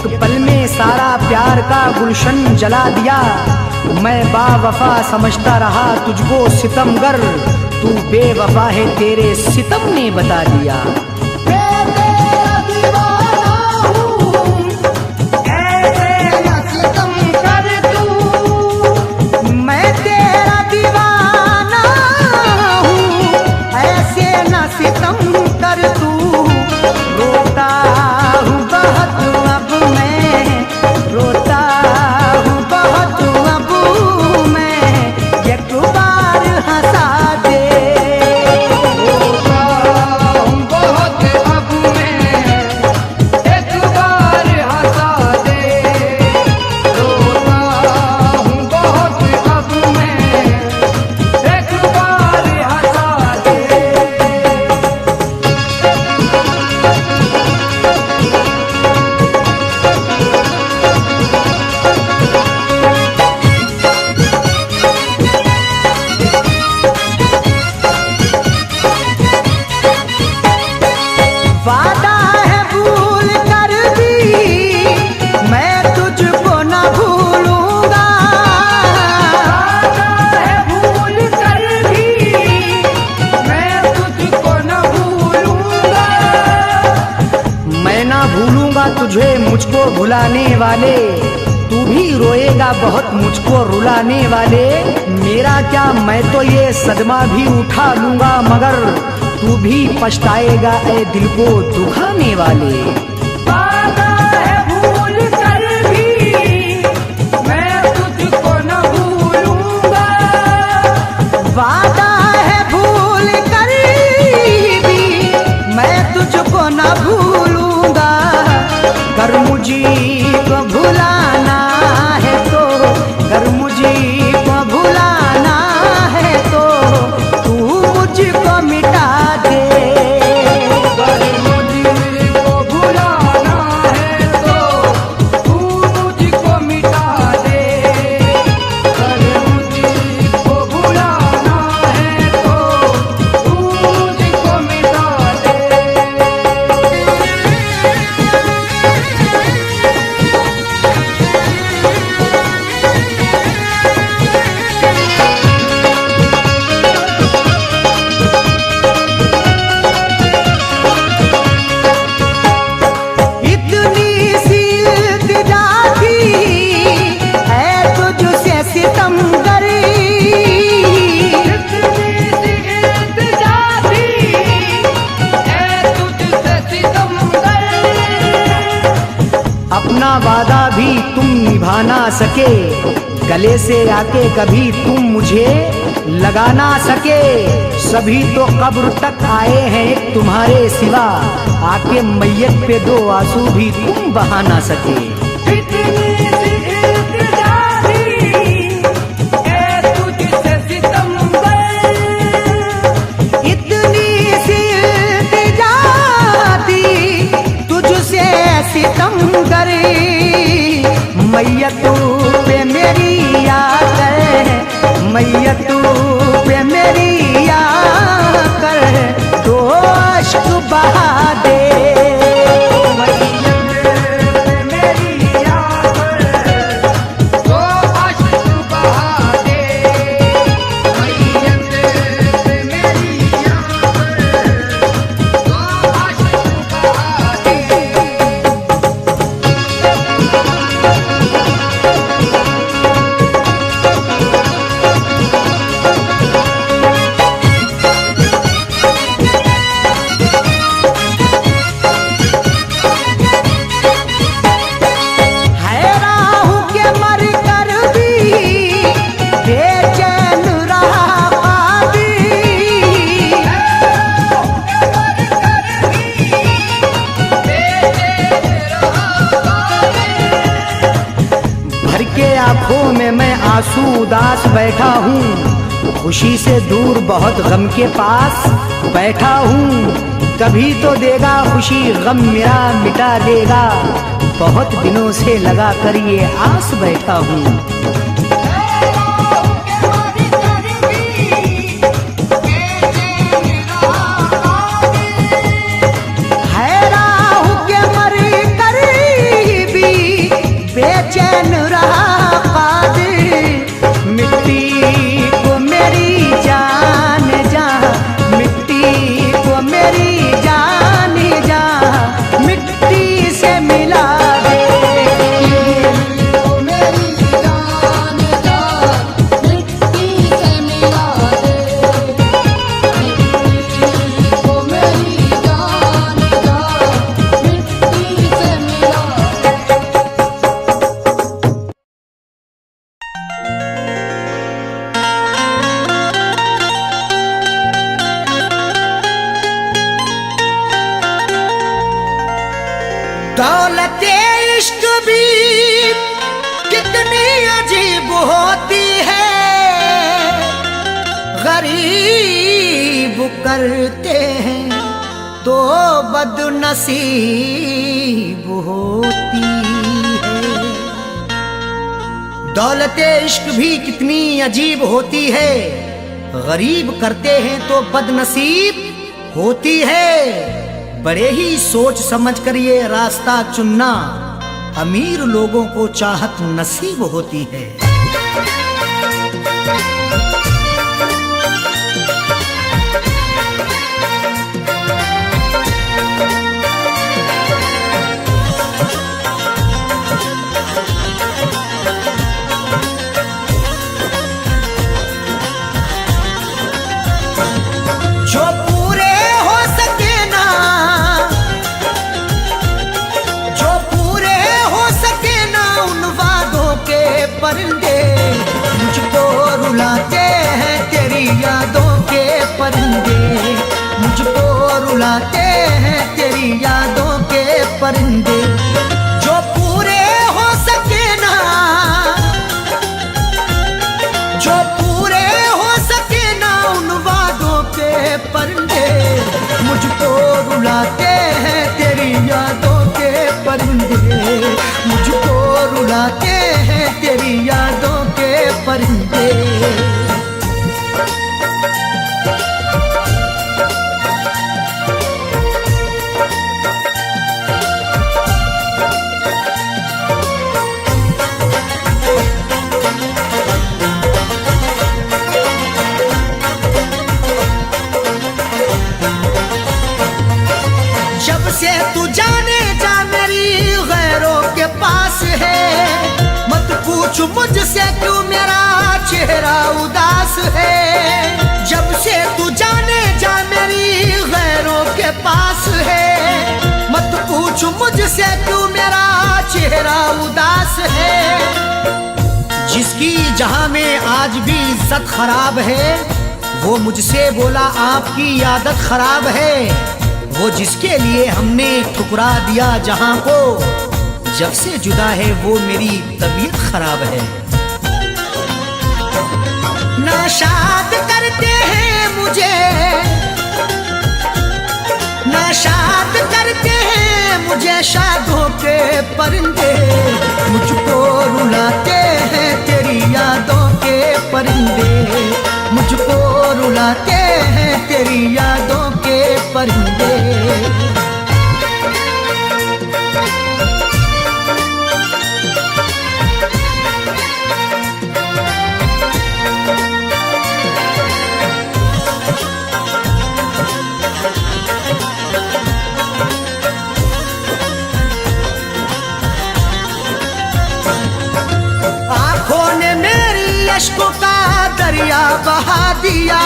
एक पल में सारा प्यार का गुलशन जला दिया। मैं बावफा समझता रहा तुझको सितमगर, तू बेवफा है तेरे सितम ने बता दिया। तुझे मुझको भुलाने वाले, तू भी रोएगा बहुत मुझको रुलाने वाले। मेरा क्या मैं तो ये सदमा भी उठा लूंगा, मगर तू भी पछताएगा ऐ दिल को दुखाने वाले। वादा है भूल कर भी मैं तुझको न भूलूंगा, वादा है भूल कर भी मैं तुझको न भूलूंगा। कर मुझी को भुलाना है तो, कर मुझी को भुलाना है तो तू मुझको मिटा दे। कर मुझको भुलाना है तो तू मुझको मिटा दे, कर मुझको भुलाना है तो तू मुझको मिटा दे। अपना वादा भी तुम निभा ना सके, गले से आके कभी तुम मुझे लगा ना सके। सभी तो कब्र तक आए हैं एक तुम्हारे सिवा, आके मैयत पे दो आंसू भी तुम बहा ना सके। मैयतू पे मेरी याद है, मैयतू पे मेरी याद कर दो अश्क बहा दे। आंखों में मैं आंसू उदास बैठा हूँ, खुशी से दूर बहुत गम के पास बैठा हूँ। कभी तो देगा खुशी गम मेरा मिटा देगा, बहुत दिनों से लगा कर ये आस बैठा हूँ। है राह के मर कर भी बन रहा कादिर। मिट्टी को मेरी जान जा, मिट्टी को मेरी जान जा, मिट्टी से मिला दे। दौलत इश्क भी कितनी अजीब होती है, गरीब करते हैं तो बदनसीब होती है। दौलत इश्क भी कितनी अजीब होती है, गरीब करते हैं तो बदनसीब होती है। बड़े ही सोच समझ कर ये रास्ता चुनना, अमीर लोगों को चाहत नसीब होती है। जो पूरे हो सके ना, जो पूरे हो सके ना उन वादों के परिंदे, मुझको रुलाते हैं तेरी यादों के परिंदे, मुझको रुलाते हैं तेरी यादों के परिंदे। जो पूरे हो सके ना, जो पूरे हो सके ना उन वादों के परिंदे, मुझको रुलाते हैं तेरी यादों के परिंदे, मुझको रुलाते हैं तेरी यादों के परिंदे। जब से तू जाने जा मेरी गैरों के पास है, मत पूछ मुझसे क्यों मेरा चेहरा उदास है। जब से तू जाने जा मेरी गैरों के पास है, मत पूछ मुझसे क्यों मेरा चेहरा उदास है। जिसकी जहां में आज भी इज्जत खराब है, वो मुझसे बोला आपकी आदत खराब है। वो जिसके लिए हमने ठुकरा दिया जहां को, जब से जुदा है वो मेरी तबीयत खराब है। नाशाद करते हैं मुझे, नाशाद करते हैं मुझे शादों के परिंदे, मुझको रुलाते हैं तेरी यादों के परिंदे, मुझको रुलाते हैं तेरी यादों के परिंदे। अश्कों का दरिया बहा दिया,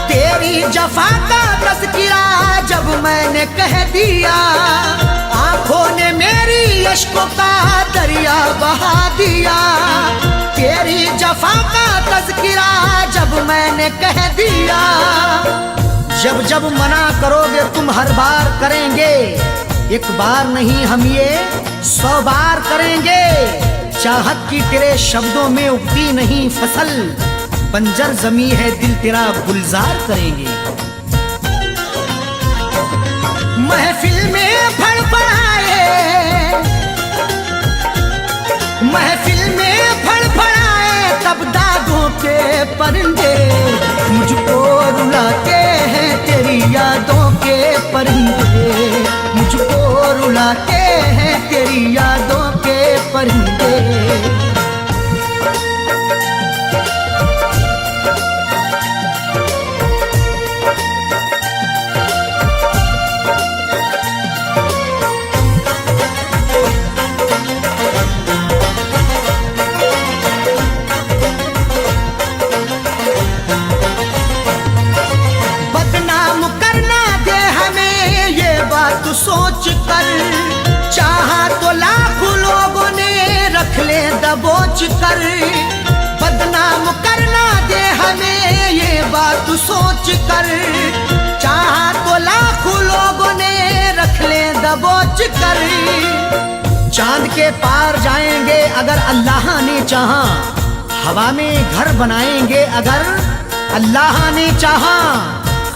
तेरी जफा का तज़किरा जब मैंने कह दिया। आंखों ने मेरी अश्कों का दरिया बहा दिया, तेरी जफा का तज़किरा जब मैंने कह दिया। जब जब मना करोगे तुम हर बार करेंगे, एक बार नहीं हम ये 100 बार करेंगे। चाहत की तेरे शब्दों में उगती नहीं फसल, बंजर जमी है दिल तेरा गुलजार करेंगे। महफिल में फड़फड़ाए, महफिल में फड़फड़ाए तब दागों के परिंदे, मुझको रुलाते हैं तेरी यादों के परिंदे, मुझको रुलाते हैं तेरी यादों के परिंदे। सोच कर, बदनाम करना दे हमें ये बात सोच कर। चाहा तो लाखों लोगों ने रख ले दबोच कर। चांद के पार जाएंगे अगर अल्लाह ने चाहा, हवा में घर बनाएंगे अगर अल्लाह ने चाहा।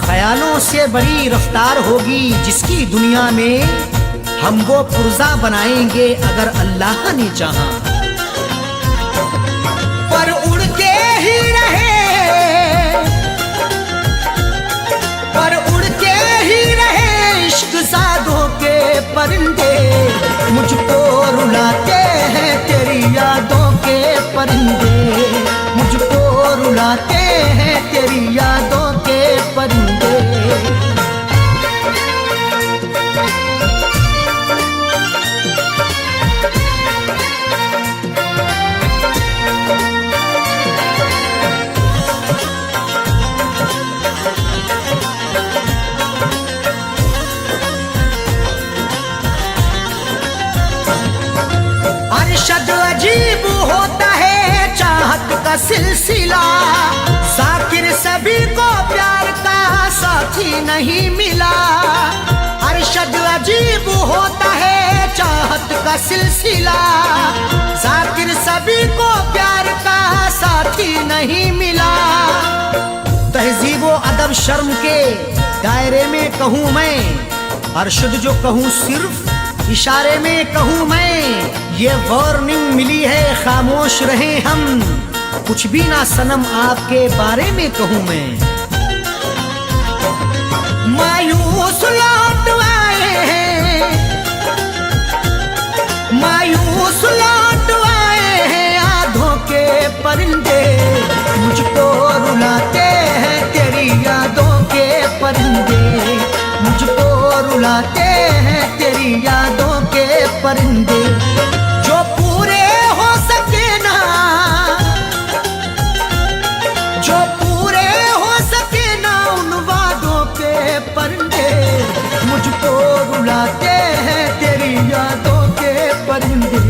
ख्यालों से बड़ी रफ्तार होगी जिसकी दुनिया में, हम वो पुर्जा बनाएंगे अगर अल्लाह ने चाहा। पर उड़ के ही रहे, पर उड़ के ही रहे इश्क सादों के परिंदे। मुझको रुलाते हैं तेरी यादों के परिंदे, मुझको रुलाते हैं तेरी यादों के परिंदे। अरशद अजीब होता है चाहत का सिलसिला, जाकिर सभी को प्यार का साथी नहीं मिला। अरशद अजीब होता है चाहत का सिलसिला, जाकिर सभी को प्यार का साथी नहीं मिला। तहजीब व अदब शर्म के दायरे में कहूँ मैं, अरशद जो कहूँ सिर्फ इशारे में कहूँ मैं। ये वार्निंग मिली है खामोश रहें हम, कुछ भी ना सनम आपके बारे में कहूँ मैं। मायूस लौट आए हैं, मायूस लौट आए हैं आधों के परिंदे। मुझको रुलाते हैं तेरी यादों के परिंदे, मुझको रुलाते हैं तेरी यादों के परिंदे। जो पूरे हो सके ना, जो पूरे हो सके ना उन वादों के परिंदे। मुझको रुलाते हैं तेरी यादों के परिंदे,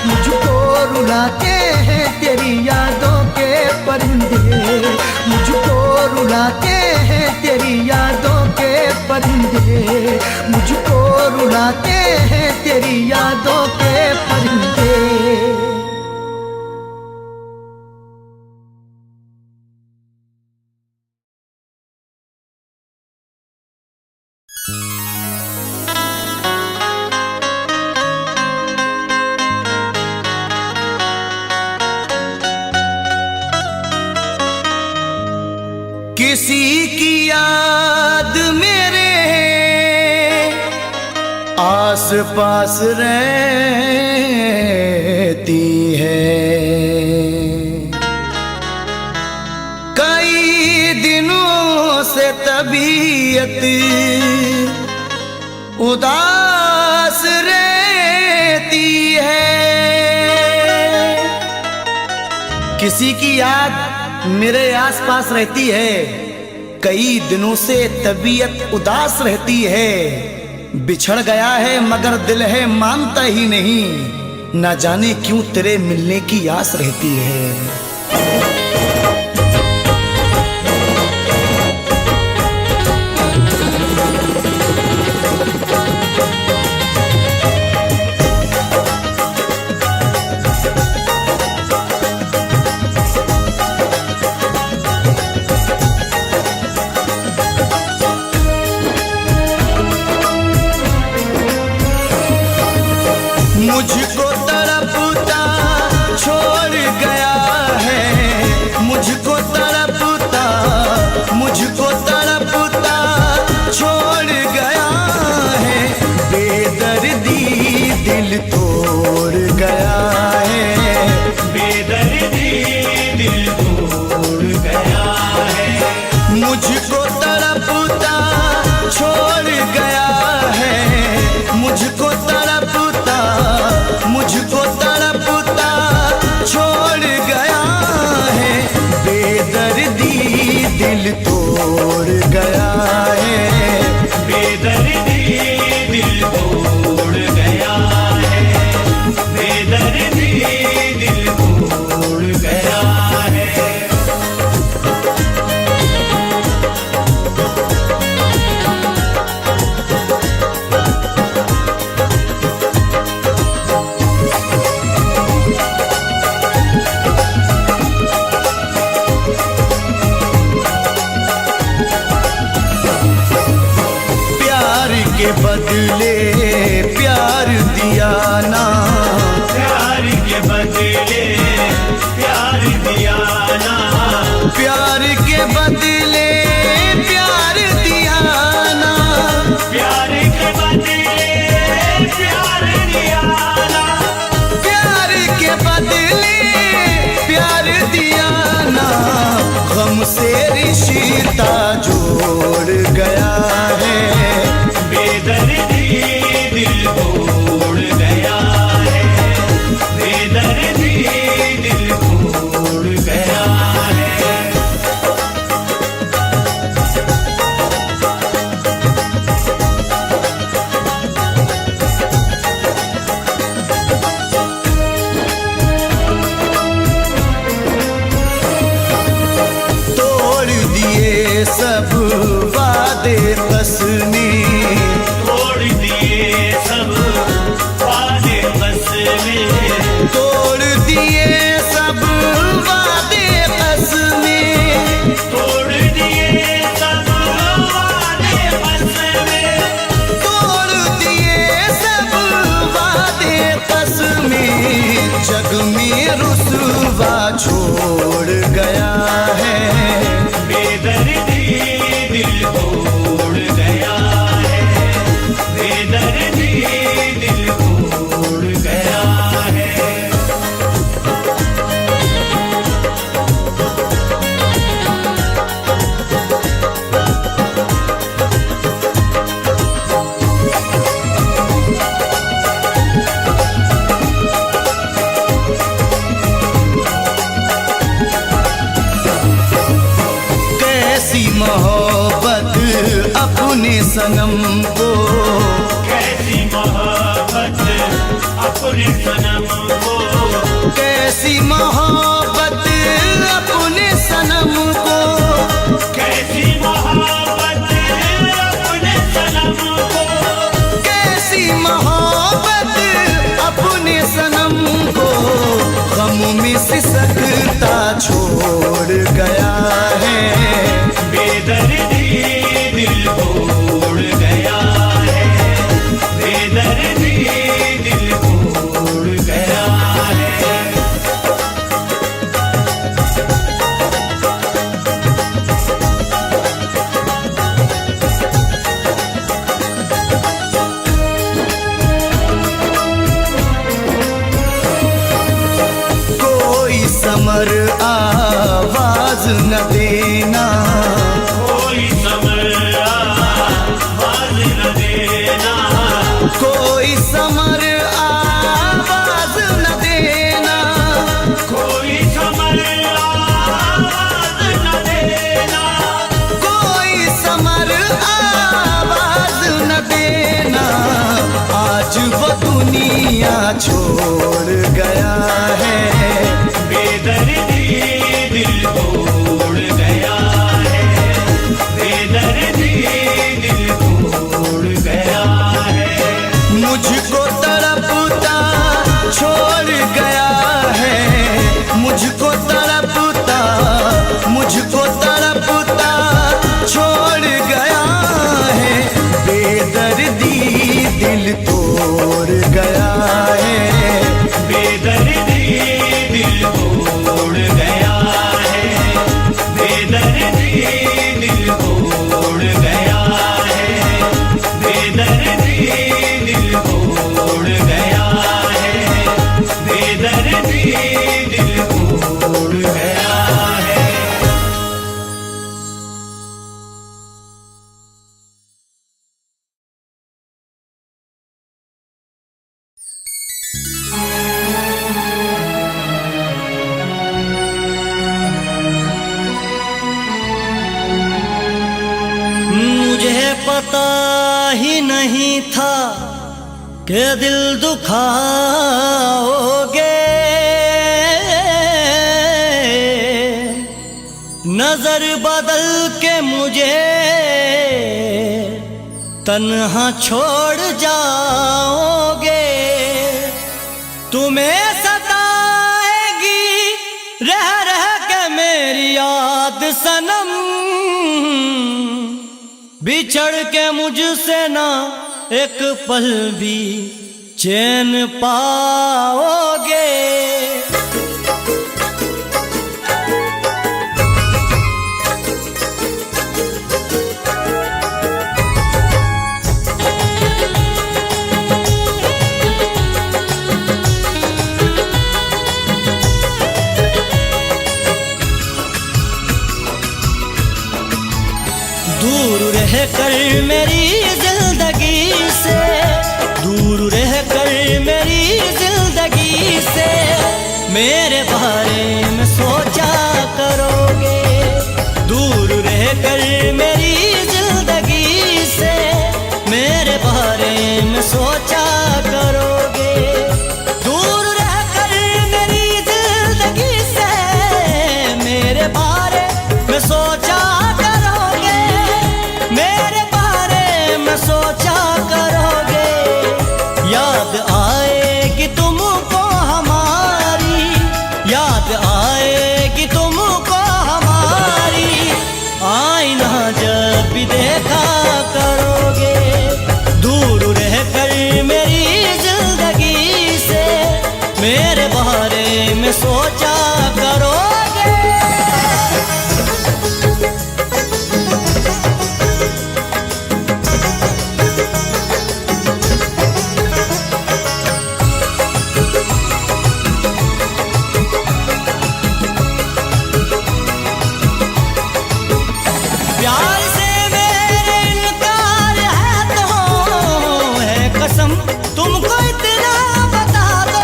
मुझको रुलाते हैं तेरी यादों के परिंदे। मुझको रुलाते हैं तेरी यादों के परिंदे, मुझको रुलाते हैं तेरी यादों के परिंदे। किसी की याद मेरे आस पास रहती है, कई दिनों से तबीयत उदास रहती है। किसी की याद मेरे आसपास रहती है, कई दिनों से तबीयत उदास रहती है। बिछड़ गया है मगर दिल है मानता ही नहीं, ना जाने क्यों तेरे मिलने की आस रहती है। मुझको तड़पता छोड़ गया है बदले प्यार दिया ना, प्यार के बदले प्यार दिया ना, प्यार के बदले प्यार दिया ना, प्यार के बदले प्यार दिया ना। गम से रिश्ता जोड़ गया है, बेदर्दी दिल तोड़ गया है, बेदर्दी दिल तोड़ गया है। तोड़ दिए सब वादे कसमें, तोड़ दिए सब वादे कसमें, तोड़ दिए सब वादे कसमें, तोड़ दिए सब वादे कसमें, तोड़ दिए सब वादे कसमें। जग में रुसवा छोड़ गया है, बेदर्दी दिल तोड़ गया है, बेदर्दी दिल तोड़ गया है। कैसी मोहब्बत अपने सनम को, कैसी मोहब्बत अपने सनम को, कैसी मोहब्बत अपने सनम को, कैसी मोहब्बत अपने सनम को, कैसी मोहब्बत अपने सनम को। गम में सिसकता छोड़ गया है, बेदर्दी दिल तोड़ गया है, बेदर्दी दिल तोड़ गया है। कोई समर आवाज न देना, कोई समर आवाज न देना, कोई समर आवाज न देना, कोई समर आवाज न देना, कोई समर आवाज न देना। आज वो दुनिया छोड़ गया है, बेदर्दी दिल तोड़ गया है, बेदर्दी दिल तोड़ गया है। मुझको तड़पता छोड़ गया है, मुझको तड़पता, मुझको तड़पता छोड़ गया है। बेदर्दी दिल तोड़ गया है, बेदर्दी दिल तोड़ गया है, बेदर्दी दिल तोड़ गया है, बेदर्दी दिल तोड़ गया है, बेदर्दी दिल तोड़ गया है। मुझे पता ही नहीं था कि दिल दुखाओगे, नजर बदल के मुझे तन्हा छोड़ जाओगे। तुम्हें सताएगी रह रह के मेरी याद सनम, बिछड़ के मुझसे ना एक पल भी चैन पाओगे। दूर रह कर मेरी जिंदगी से, दूर रह कर मेरी जिंदगी से मेरे बारे में सोचा करोगे। दूर रह कर मेरी जिंदगी से मेरे बारे में सोचा करोगे। दूर रह कर मेरी जिंदगी से मेरे बारे में सोचा करोगे, मेरे बारे में सोचा करोगे। याद आएगी तुमको हमारी, याद आएगी तुमको हमारी, आईना जब भी देखा करोगे। दूर रह कर मेरी जिंदगी से मेरे बारे में सोचा करोगे। प्यार से मेरे इनकार है तो है कसम तुमको इतना बता दो।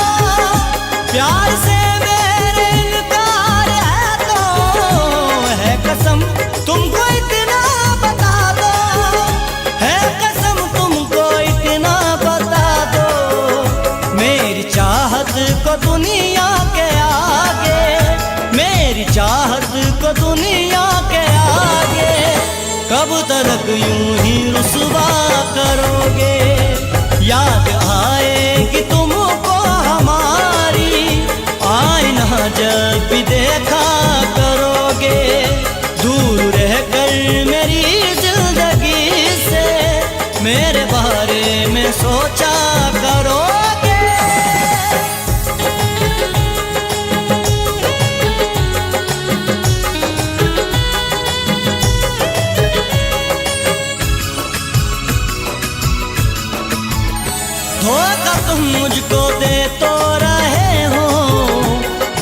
प्यार से मेरे इनकार है तो है कसम तुमको इतना बता दो, है कसम तुमको इतना बता दो। मेरी चाहत को दुनिया के आगे, मेरी चाहत को दुनिया के आगे कब तक यूं ही रुसवा करोगे। याद आएगी तुमको हमारी, आईना जब भी देखा करोगे। दूर रह कर मेरी जिंदगी से मेरे बारे में सोचा करोगे। धोखा तुम मुझको दे तो रहे हो,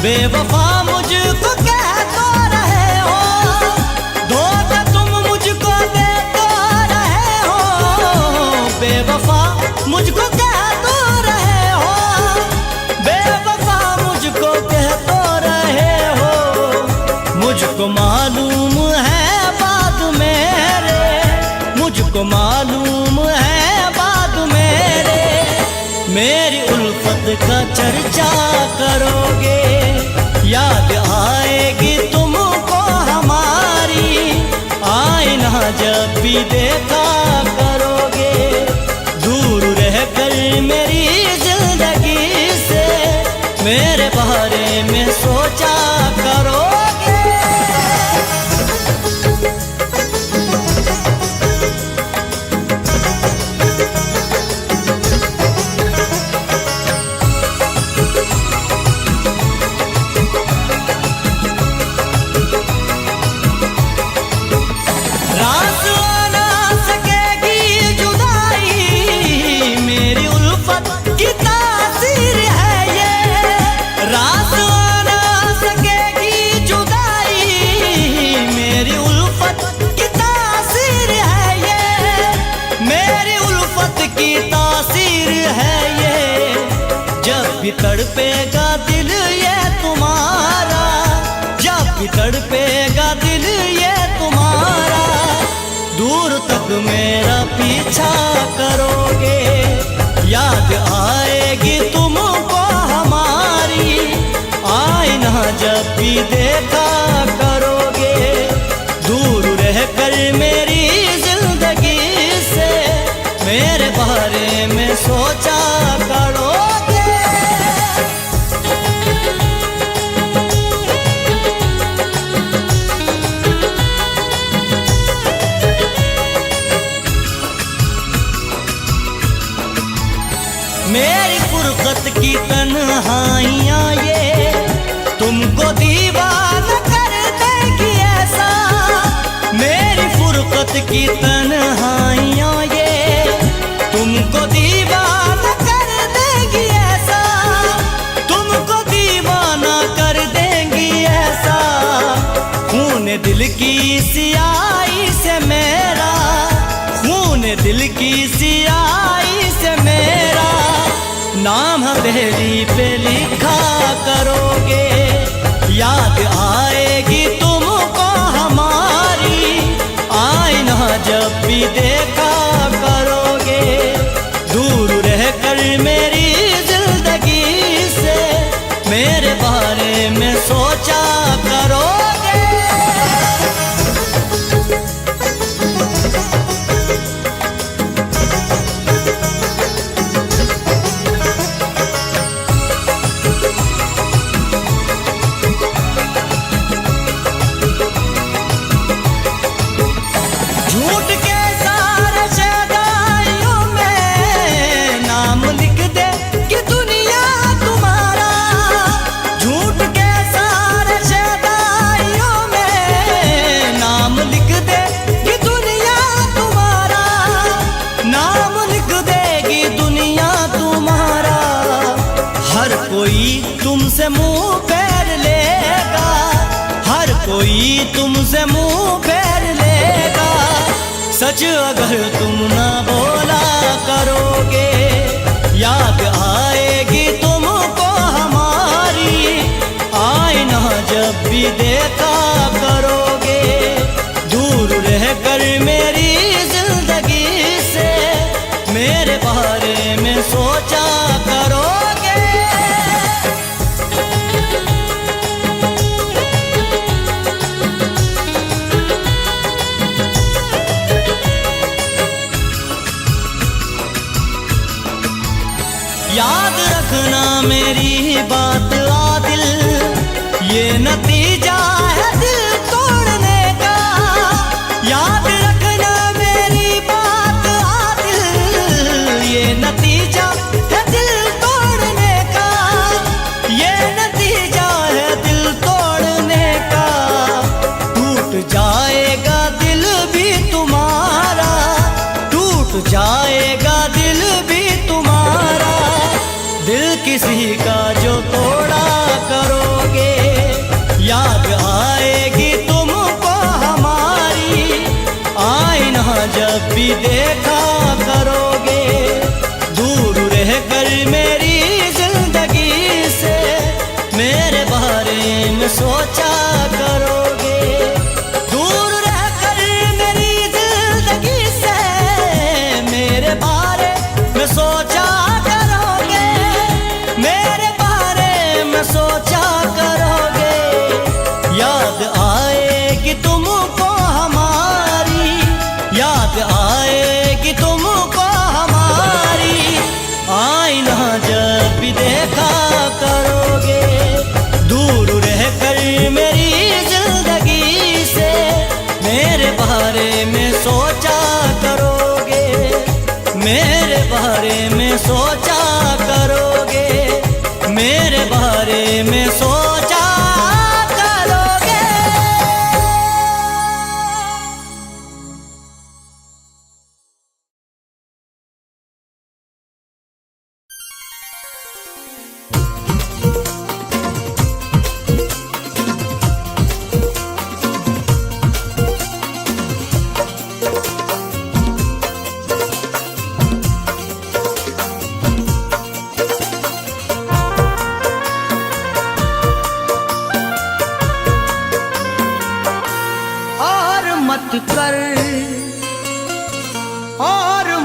बेवफा मुझको कह तो रहे हो। धोखा तुम मुझको दे तो रहे हो, बेवफा मुझको कह तो रहे हो, बेवफा मुझको कह तो रहे हो। मुझको मालूम है बात मेरे, मुझको मालूम है बात मेरे, मेरी उल्फत का चर्चा करोगे। याद आएगी तुमको हमारी, आईना जब भी देखा करोगे। दूर रह कर मेरी जिंदगी से मेरे बारे में सोचा करोगे। रास ना सकेगी जुदाई, मेरी उल्फत की तासीर है ये। रास ना सकेगी जुदाई, मेरी उल्फत की तासीर है ये, मेरी उल्फत की तासीर है ये। जब भी तड़पेगा दिल ये तुम्हारा, जब भी तड़पेगा दिल ये तुम्हारा, दूर तक मेरा पीछा करोगे। याद आएगी तुमको हमारी, आईना जब भी देखा करोगे। दूर रह कर मेरी जिंदगी से मेरे बारे में सोचा करोगे। मेरी फुर्सत की तन्हाइयाँ ये तुमको दीवाना कर देगी ऐसा। मेरी फुर्सत की तन्हाइयाँ ये तुमको दीवाना कर देगी ऐसा, तुमको दीवाना कर देंगी ऐसा। खून दिल की सियाही से मेरा हथेली पे लिखा करोगे, याद आएगी तुमको हमारी, आईना जब भी देखा करोगे। दूर रहकर मेरी जिंदगी से मेरे बारे में सोचा करोगे। झूठ के सारे शहदाइयों में नाम लिख दे कि दुनिया तुम्हारा, झूठ के सारे शहदाइयों में नाम लिख दे कि दुनिया तुम्हारा, नाम लिख देगी दुनिया तुम्हारा। हर कोई तुमसे मुंह फेर लेगा, हर कोई तुमसे मुंह फेर लेगा। सच अगर तुम ना बोला करोगे, याद आएगी तुमको हमारी, आईना जब भी देखा करोगे। दूर रहकर मेरी जिंदगी से मेरे बारे में सोचा करोगे। याद रखना मेरी बात आदिल, ये नतीजा है दिल तोड़ने का। याद रखना मेरी बात आदिल, ये नतीजा है दिल तोड़ने का, ये नतीजा है दिल तोड़ने का। टूट जाएगा दिल भी तुम्हारा, टूट जाएगा दिल भी तुम्हारा। दिल किसी का जो तोड़ा करोगे, याद आएगी तुमको हमारी, आईना जब भी देखा करोगे। दूर रहकर मेरी जिंदगी से मेरे बारे में सोचा करोगे। दूर रहकर मेरी जिंदगी से मेरे बारे में सोचा करोगे, मेरे बारे में सोचा करोगे। याद आएगी तुमको हमारी, याद आएगी तुमको हमारी, आईना जब भी देखा करोगे। दूर रहकर मेरी जिंदगी से मेरे बारे में सोचा करोगे, मेरे बारे में सोचा करोगे, मेरे बारे में सोचा करोगे।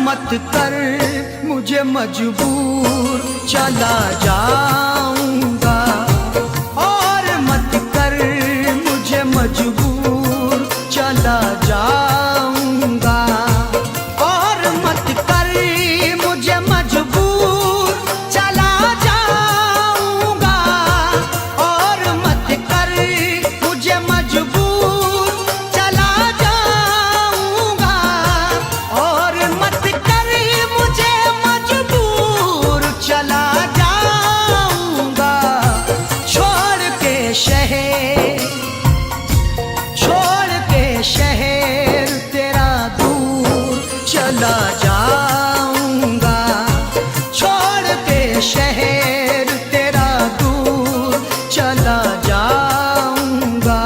मत कर मुझे मजबूर, चला जाऊंगा। और मत कर मुझे मजबूर, चला जाऊंगा। और मत कर मुझे मजबूर, चला जाऊंगा। और मत कर मुझे मजबूर, चला जाऊंगा। और मत कर मुझे मजबूर, चला जाऊंगा। छोड़ के शहर तेरा दूर चला जाऊंगा। छोड़ के शहर तेरा दूर चला जाऊंगा।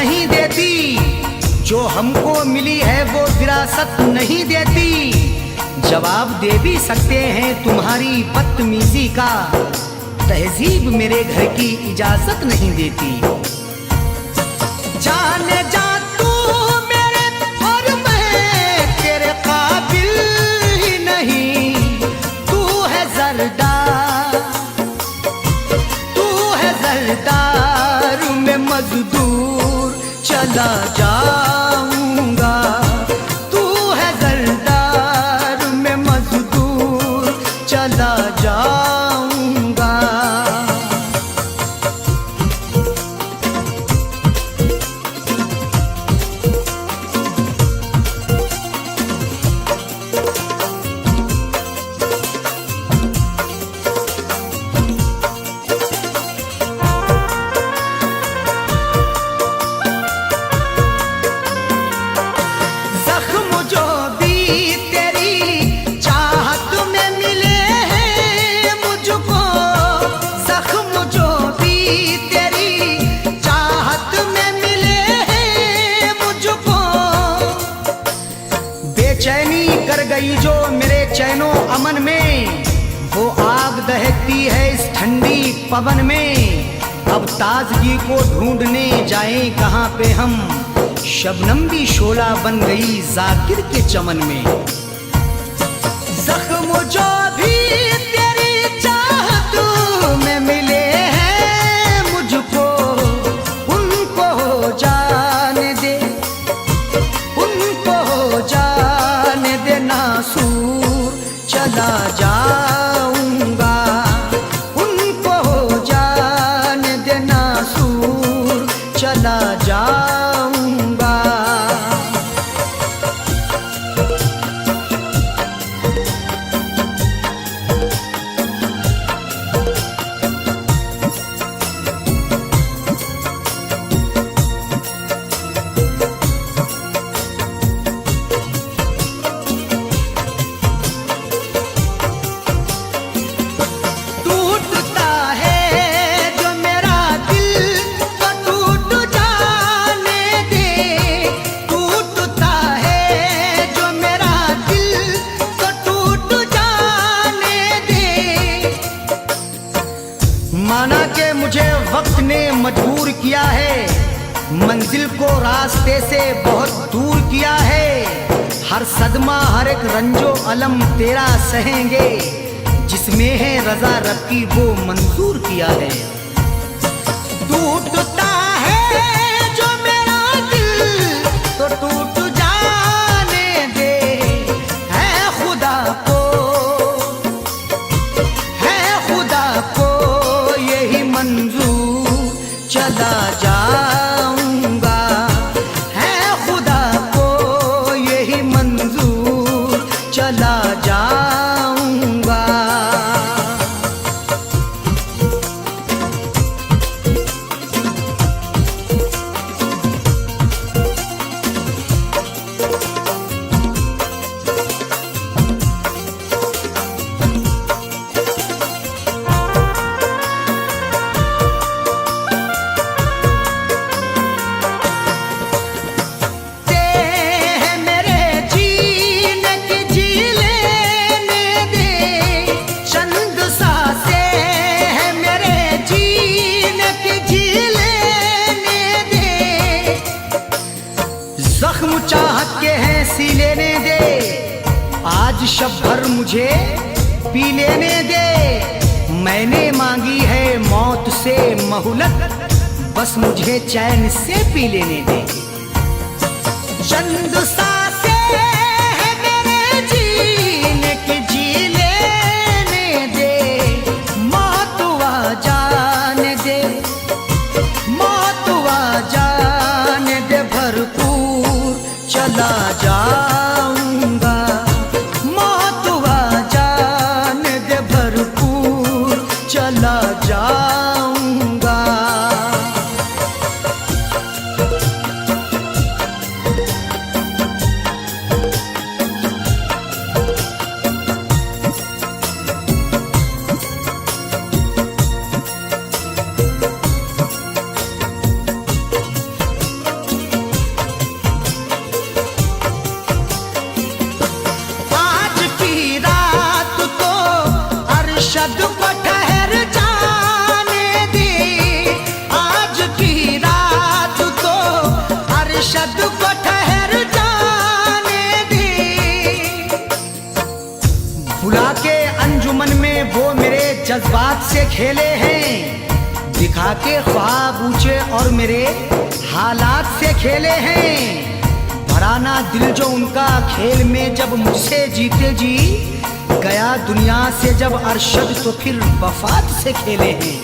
नहीं देती, जो हमको मिली है वो विरासत नहीं देती। जवाब दे भी सकते हैं तुम्हारी बदतमीजी का, तहजीब मेरे घर की इजाजत नहीं देती। जाने जा तू मेरे और मैं तेरे काबिल ही नहीं। तू है जरदार, तू है जरदार, मैं मजदूर चला जाऊंगा। तू है जरदार, मैं मजदूर चला जाऊंगा। जख्म जो भी तेरी चाहत में मिले हैं मुझको, जख्म जो भी तेरी चाहत में मिले हैं मुझको। बेचैनी कर गई जो मेरे चैनो अमन में, वो आग दहकती है इस ठंडी पवन में। अब ताजगी को ढूंढने जाएं कहाँ पे हम, शबनम भी शोला बन गई जाकिर के चमन में। जख्म जो भी तेरी चाहत में मिले हैं मुझको, उनको जाने दे, उनको जाने दे नासूर चला जाऊंगा। उनको जाने दे नासूर चला जाऊंगा। टूटता है जो मेरा दिल तो टूट जाने दे। टूटता है जो मेरा दिल तो टूट जाने दे। माना कि मुझे वक्त ने मजबूर किया है, मंजिल को रास्ते से बहुत दूर किया है। हर सदमा हर एक रंजो अलम तेरा सहेंगे, जिसमें है रजा रब की वो मंजूर किया है। टूटता है जो मेरा दिल तो टूट जाने दे। है खुदा को, है खुदा को यही मंजूर चला जाऊंगा। है खुदा को यही मंजूर चला जाऊंगा। मेरे जीने की जी लेने दे, चंद सांसें है मेरे जीने की जी लेने दे। जख्म चाहत के हैं सी लेने दे, आज शब भर मुझे पी लेने दे। मैंने मांगी है मौत से मोहलत, बस मुझे चैन से पी लेने दे। चंद सांसें है मेरे जीने की जी लेने दे। मौत आ जाने दे, मौत आ जाने दे, भरपूर चला जाऊंगा। मौत आ जाने दे, भरपूर चला जाऊंगा। जज्बात से खेले हैं, दिखा के ख्वाब ऊंचे और मेरे हालात से खेले हैं। भराना दिल जो उनका खेल में जब मुझसे जीते जी, गया दुनिया से जब अरशद तो फिर वफात से खेले हैं।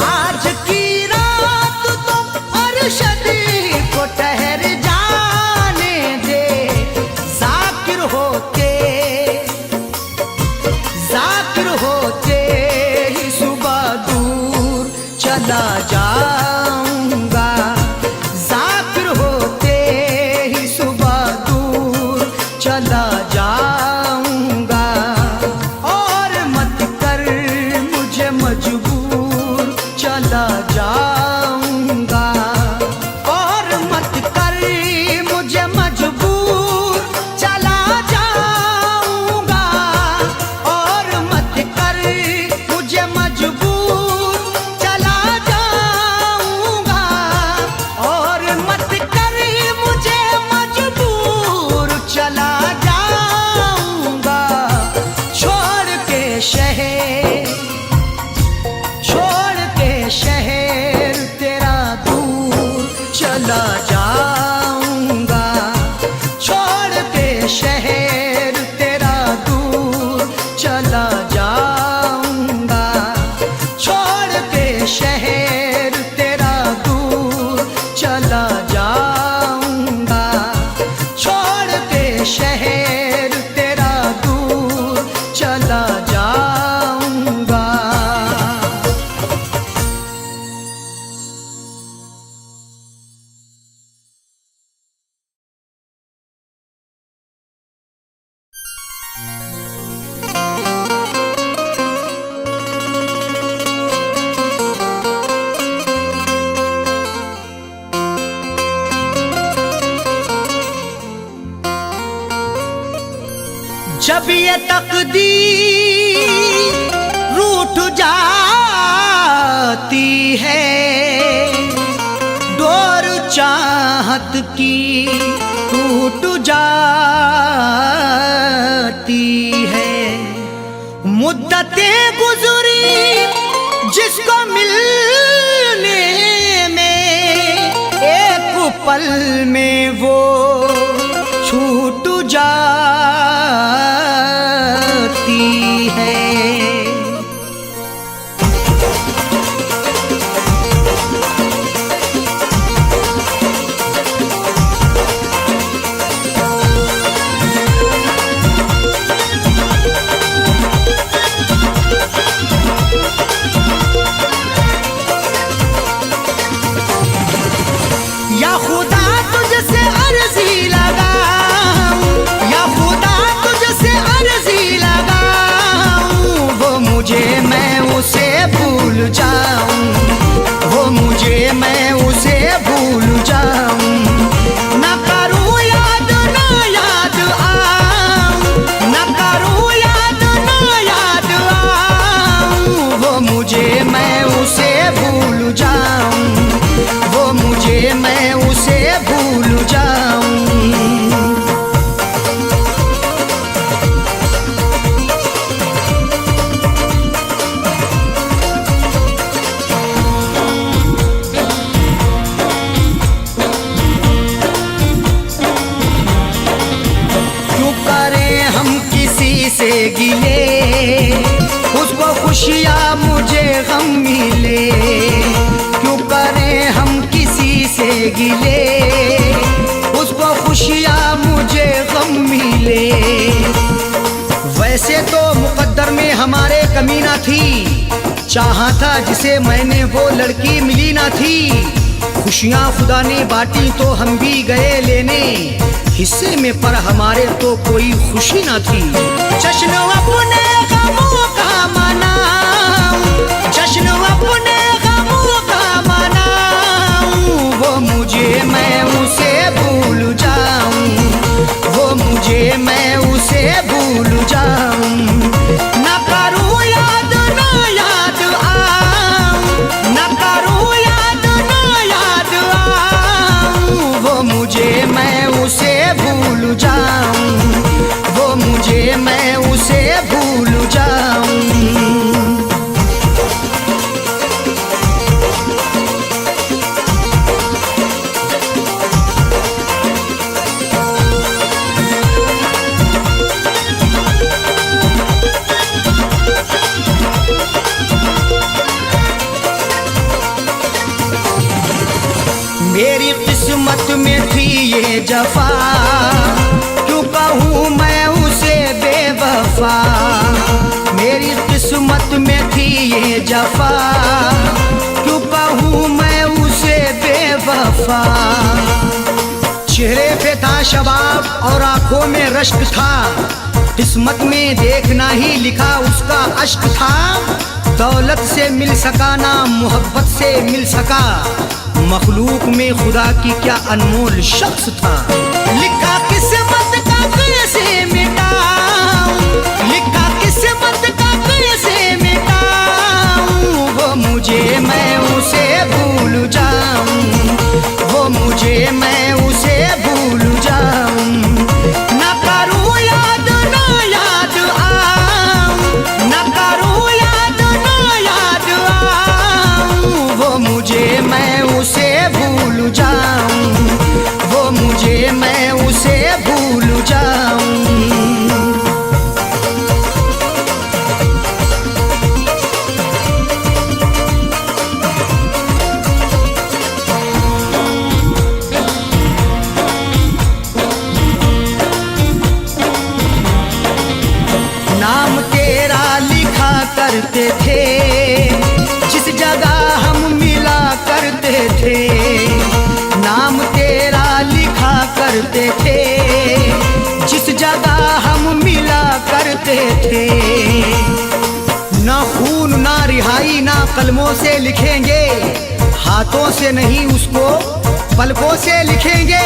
आज की रात तो अरशद को ठहर जाने दे, जाकिर होते ही सुबह दूर चला जाऊंगा, जाकिर होते ही सुबह दूर चला जाऊंगा। और मत कर मुझे मजबूर, चला जाऊंगा। और मत कर मुझे मजबूर, चला जाऊंगा। और मत कर मुझे मजबूर, चला जाऊंगा। और मत कर मुझे मजबूर, चला जाऊंगा। छोड़ के शहर तेरा दूर चला जाऊंगा। छोड़ के शहर तेरा दूर चला जाऊंगा। छोड़ के शहर तेरा दूर चला जाऊंगा। छोड़ के शहर तेरा दूर चला जाऊंगा। जब ये तकदीर रूठ जाती है, डोर चाहत की टूट जाती है। मुद्दतें गुजरी जिसको मिलने में, एक पल में वो छूट जाती है। या खुदा तुझसे अर्जी लगाऊं, या खुदा तुझसे अर्जी लगाऊं, वो मुझे मैं उसे भूल जाऊं, वो मुझे मैं उसे भूल जाऊं। ना करूं याद ना याद आऊं, ना करूं याद ना याद आऊं, वो मुझे मैं उसे भूल जाऊं, वो मुझे मैं उसे भूल जाऊं। क्यों करें हम किसी से गिले, उसको खुशियाँ मुझे गम मिले। क्यों करें हम किसी से गिले, उसको खुशियाँ मुझे गम मिले। वैसे तो मुकद्दर में हमारे कमी ना थी, चाहा था जिसे मैंने वो लड़की मिली ना थी। खुशियाँ खुदा ने बांटी तो हम भी गए लेने, हिस्से में पर हमारे तो कोई खुशी ना थी। जश्न अपने गमों का मनाऊं, जश्न अपने गमों का मनाऊं, वो मुझे मैं उसे भूल जाऊं, वो मुझे मैं उसे भूल जाऊं। ना करूं याद ना याद आऊं, ना करूं याद ना याद आऊं, वो मुझे मैं उसे भूल जाऊं, वो मुझे मैं उसे भूल जाऊं। जफा, क्यों कहूँ मैं उसे बेवफा। चेहरे पे था शबाब और आंखों में रश्क था, किस्मत में देखना ही लिखा उसका अश्क था। दौलत से मिल सका ना मोहब्बत से मिल सका, मखलूक में खुदा की क्या अनमोल शख्स था। लिखा किस्मत का कैसे मिटाऊं, लिखा किस्मत का कैसे मिटाऊं, वो मुझे मैं उसे भूल जाऊं, वो मुझे मैं उसे भूल जाऊं। ना करूं याद ना याद आऊं, ना करूं याद ना याद आऊं, वो मुझे मैं उसे भूल जाऊं, वो मुझे मैं उसे भूल जाऊं। नाम तेरा लिखा करते थे, जिस जगह हम मिला करते थे। नाम तेरा लिखा करते थे, जिस जगह हम मिला करते थे। ना खून ना रिहाई ना कलमों से लिखेंगे, हाथों से नहीं उसको पलकों से लिखेंगे।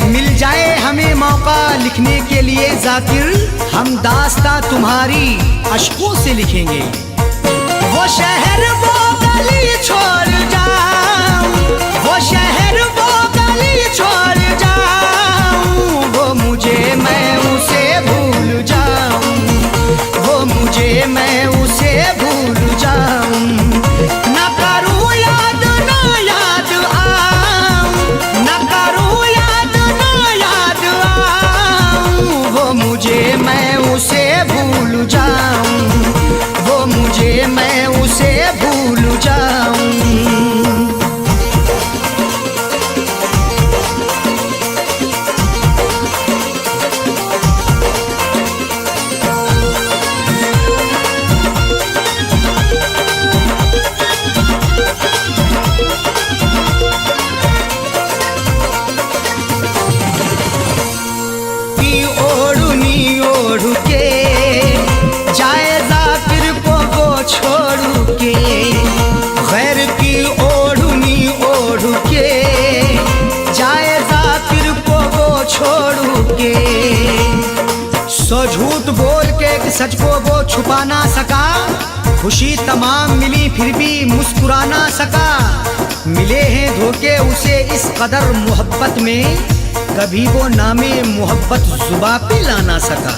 मिल जाए हमें मौका लिखने के लिए जाकिर, हम दास्ता तुम्हारी अश्कों से लिखेंगे। वो शहर वो गली छोड़ जाऊं, वो शहर वो गली छोड़ जाऊं, वो मुझे मैं उसे भूल जाऊं, वो मुझे मैं उसे भूल जाऊं। ना करूं याद ना याद आऊं, ना करूं याद ना याद आऊं, वो मुझे मैं उसे भूल जाऊं, वो मुझे मैं उसे भूल जाऊं। की ओढ़नी ओढ़ के जाए जाकिर को वो छोड़ के, गैर की ओढ़नी ओढ़ के जाए जाकिर को वो छोड़ के। सो झूठ बोल के एक सच को वो छुपा ना सका, खुशी तमाम मिली फिर भी मुस्कुरा ना सका। मिले हैं धोखे उसे इस कदर मोहब्बत में, कभी वो नामे मोहब्बत जुबा पे ला ना सका।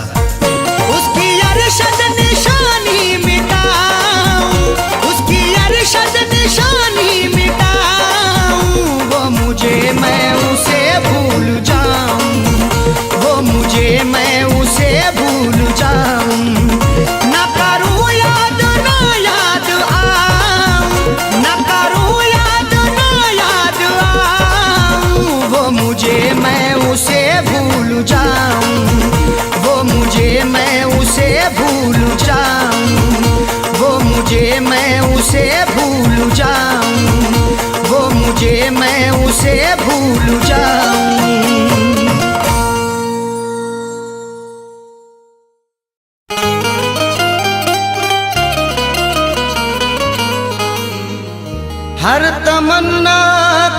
उसकी अरशद निशानी मिटाऊं, उसकी अरशद निशानी मिटाऊं, वो मुझे मैं उसे भूल जाऊं, वो मुझे मैं उसे भूल जाऊं। ना करूं याद ना याद आऊं, ना करूं याद ना याद आऊं, वो मुझे मैं उसे भूल जाऊं, वो मुझे मैं उसे भूल जाऊं, वो मुझे मैं उसे भूल जाऊं, वो मुझे मैं उसे भूल जाऊं। हर तमन्ना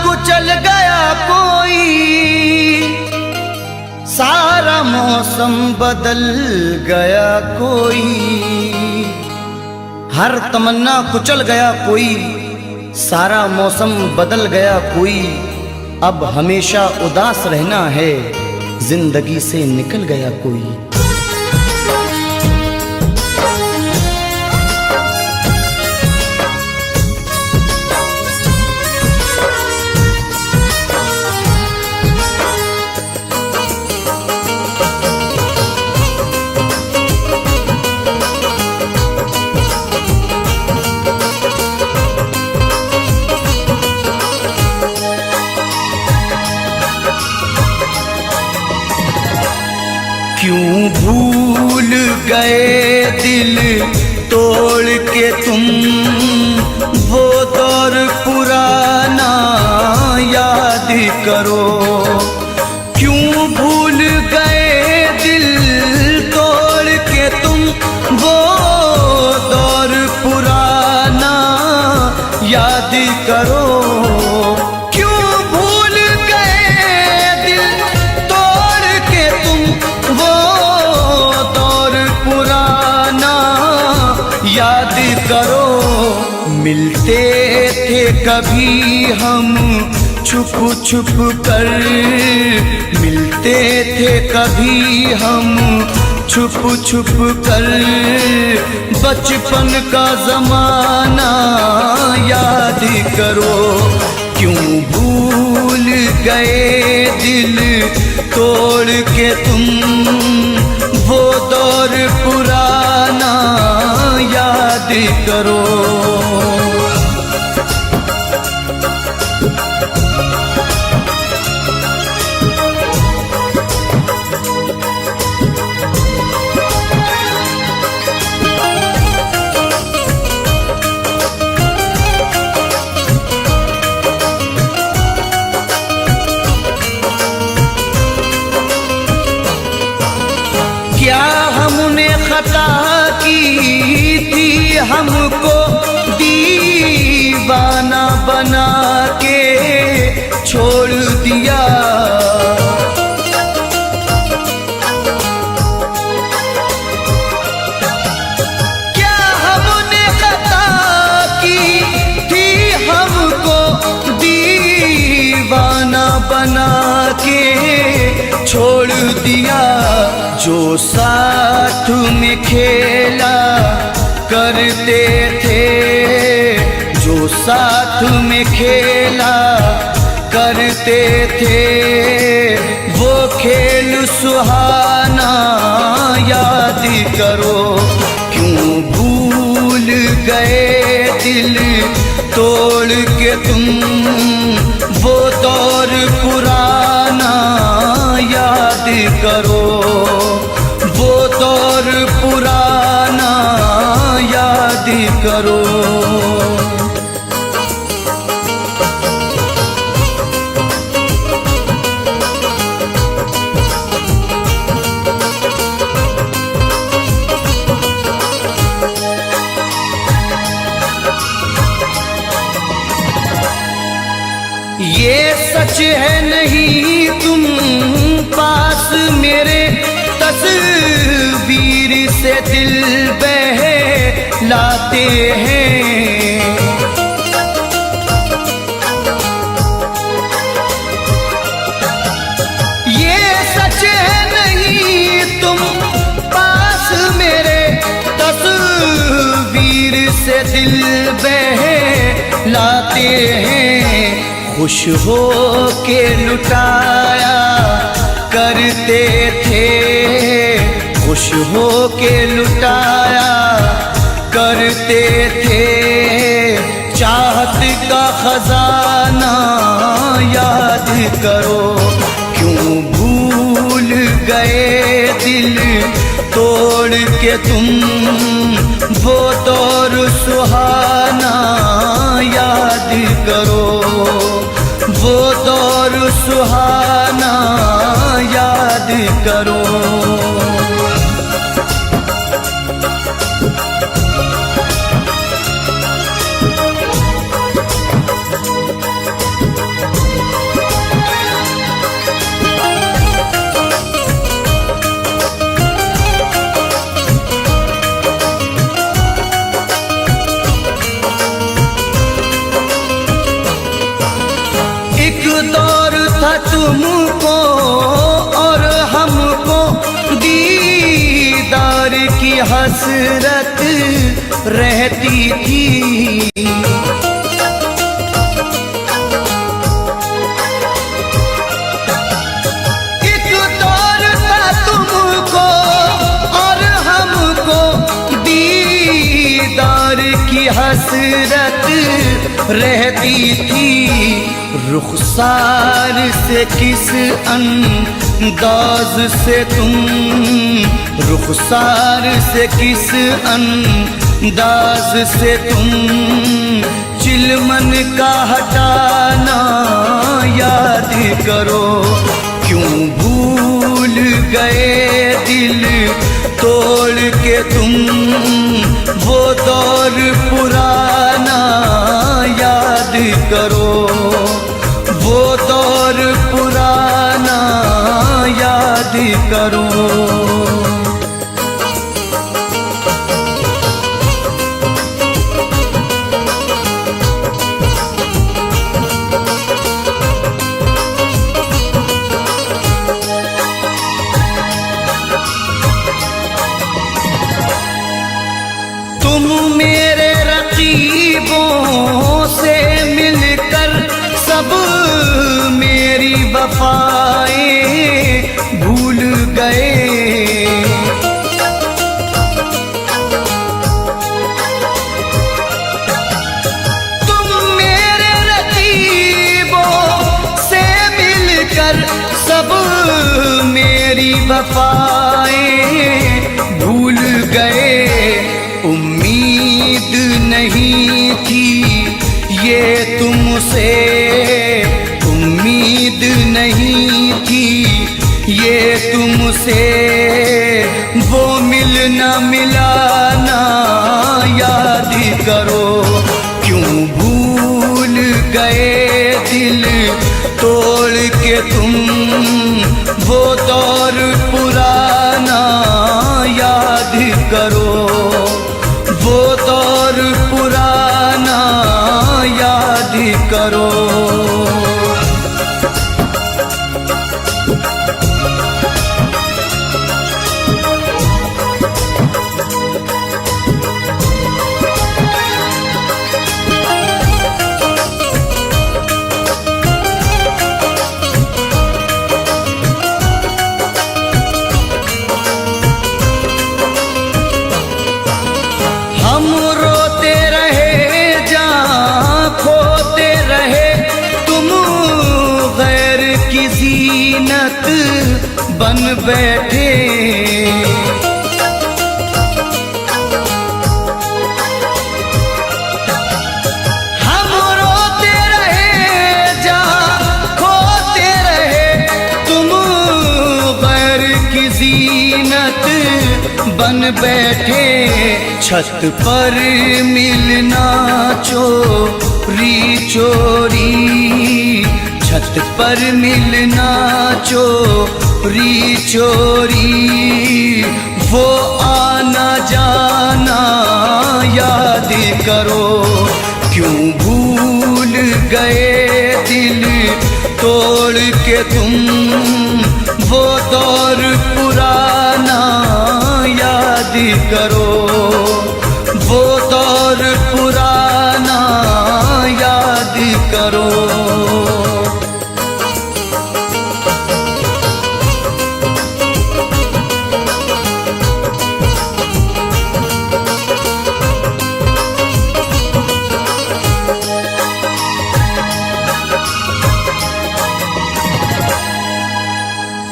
कुचल गया कोई, सारा मौसम बदल गया कोई। हर तमन्ना कुचल गया कोई, सारा मौसम बदल गया कोई। अब हमेशा उदास रहना है, जिंदगी से निकल गया कोई। क्यों भूल गए दिल तोड़ के तुम, वो दौर पुराना याद करो। क्यों भूल गए दिल तोड़ के तुम वो दौर पुराना याद करो। क्यों भूल गए दिल तोड़ के तुम वो दौर पुराना याद करो। मिलते थे कभी हम छुप छुप कर, मिलते थे कभी हम छुप छुप कर। बचपन का जमाना याद करो। क्यों भूल गए दिल तोड़ के तुम वो दौर पुराना याद करो। क्या हमने खता की थी हमको दीवाना बना के छोड़ दिया। क्या हमने खता की थी हमको दीवाना बना के छोड़ दिया। जो साथ में खेला करते थे, जो साथ में खेला करते थे, वो खेल सुहाना याद करो। क्यों भूल गए दिल तोड़ के तुम वो दौर पुराना याद करो। वो दौर पुराना याद करो। ये सच है नहीं तुम पास मेरे, तस्वीर से दिल बहलाते हैं। ये सच है नहीं तुम पास मेरे, तस्वीर से दिल बहलाते हैं। खुश हो के लुटाया करते थे, खुश हो के लुटाया करते थे। चाहत का खजाना याद करो। क्यों भूल गए दिल तोड़ के तुम वो दौर सुहाना याद करो। वो दौर सुहाना याद करो। दौर था तुमको और हमको दीदार की हसरत रहती थी। एक दौर था तुमको और हमको दीदार की हसरत रहती थी। रुखसार से किस अंदाज से तुम, रुखसार से किस दास से तुम चिलमन का हटाना याद करो। क्यों भूल गए दिल तोड़ के तुम वो दौर पुराना याद करो। वो दौर पुराना याद करो। तुम मेरे रकीबों से मिलकर सब मेरी वफाएं भूल गए। तुम मेरे रकीबों से मिलकर सब मेरी वफाएं भूल गए। उम्मीद नहीं थी ये तुमसे, उम्मीद नहीं थी ये तुमसे। वो मिलना मिलाना याद करो। क्यों भूल गए दिल तोड़ के तुम वो दौर पुराना याद करो। वो दौर पुराना याद करो। हम रोते रहे जहाँ खोते रहे, तुम गैर की जीनत बन बैठे। हम रोते रहे जहाँ खोते रहे, तुम गैर की जीनत बन बैठे। छत पर मिलना चोरी चोरी, छत पर मिलना चोरी चोरी। वो आना जाना याद करो। क्यों भूल गए दिल तोड़ के तुम वो दौर पुराना याद करो। वो दौर पुराना याद करो।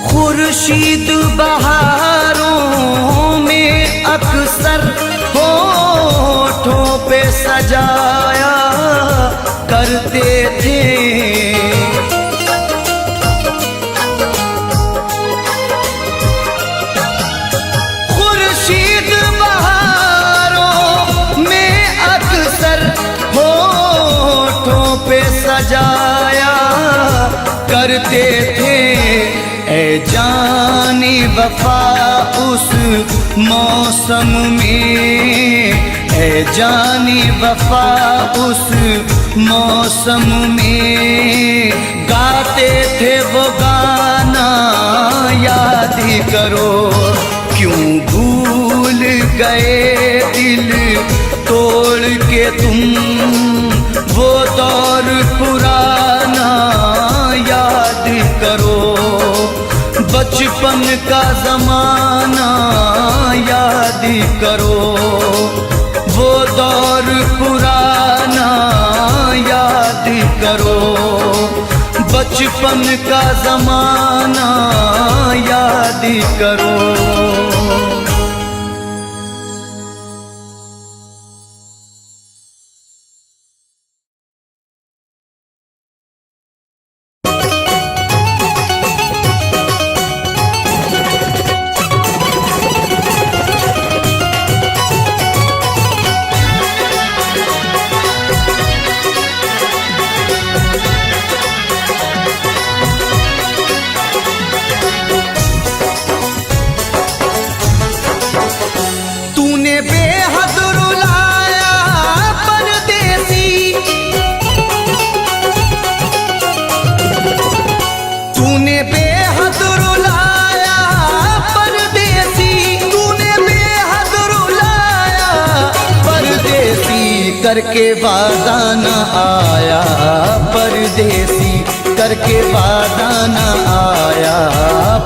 खुर्शीद बहारों में अक्सर होठों पे सजाया करते थे। खुर्शीद बहारों में अक्सर होठों पे सजाया करते थे। ऐ जानी वफा उस मौसम में, ऐ जानी वफा उस मौसम में। गाते थे वो गाना याद करो। क्यों भूल गए दिल तोड़ के तुम वो दौर पुराना याद करो। बचपन का ज़माना याद करो। वो दौर पुराना याद करो। बचपन का ज़माना याद करो। करके वादा न आया परदेसी, करके वादा न आया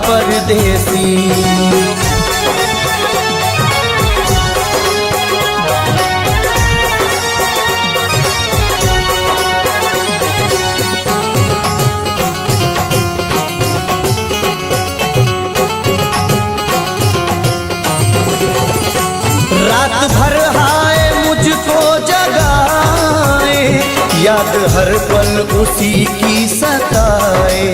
परदेसी। रात भर हाय मुझको जगाए, याद हर पल उसी की सताए।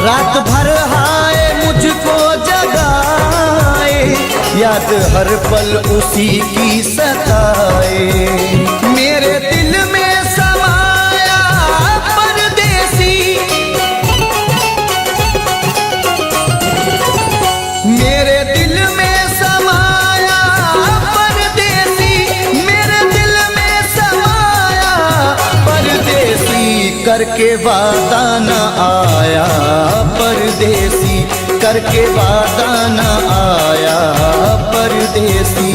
रात भर हाय मुझको जगाए, याद हर पल उसी की सताए। मेरे दिल में समाया परदेसी, मेरे दिल में समाया परदेसी, मेरे दिल में समाया परदेसी। करके वादा न आया परदेसी, करके वादा न आया परदेसी।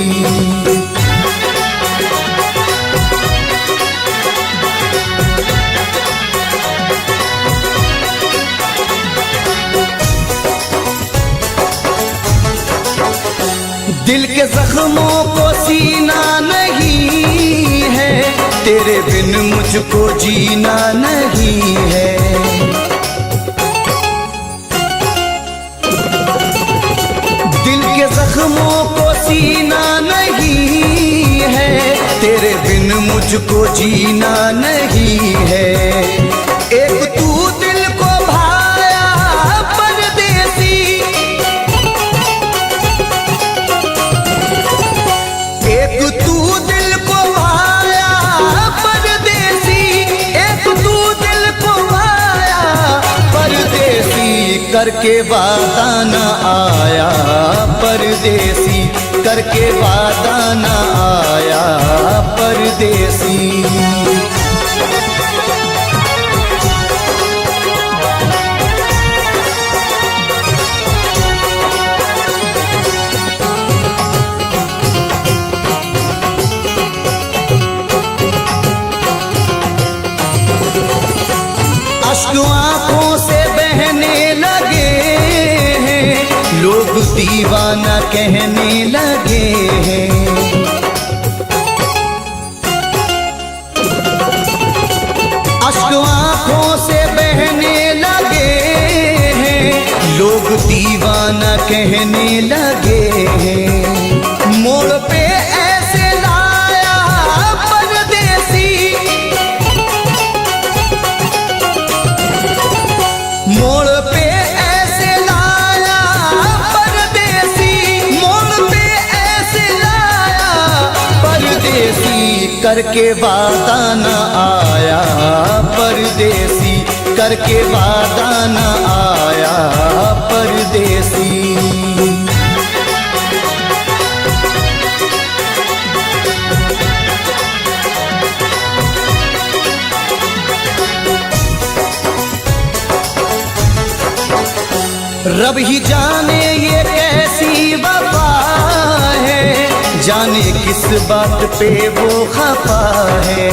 दिल के जख्मों को सीना नहीं है, तेरे बिन मुझको जीना नहीं है। दिल के जख्मों को सीना नहीं है, तेरे बिन मुझको जीना नहीं है। एक तू दिल को भाया परदेसी, एक तू दिल को भाया परदेसी, एक तू दिल को भाया परदेसी। करके वादा न आया परदेसी, करके वादा न आया परदेसी। अश्क आंखों से बहने लगे हैं, लोग दीवाना कहने लगे हैं। अश्क आंखों से बहने लगे हैं, लोग दीवाना कहने लगे हैं। मोड़ पे ऐसे लाया परदेसी, मोड़ पे ऐसे लाया परदेसी, मोड़ पे ऐसे लाया परदेसी। करके वादा न आया परदेसी, करके वादा न आया परदेसी। रब ही जाने ये कैसी वफा है, जाने किस बात पे वो खफा है।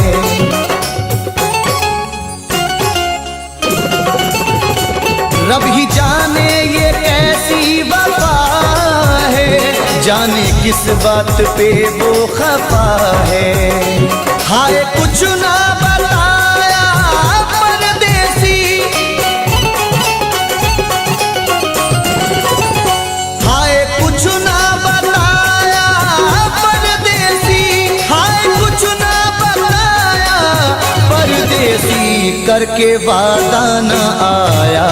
रब ही जाने ये कैसी वफा है, जाने किस बात पे वो खफा है। हाय कुछ ना बताया परदेसी, हाय कुछ ना बताया परदेसी, हाय कुछ ना बताया परदेसी। करके वादा न आया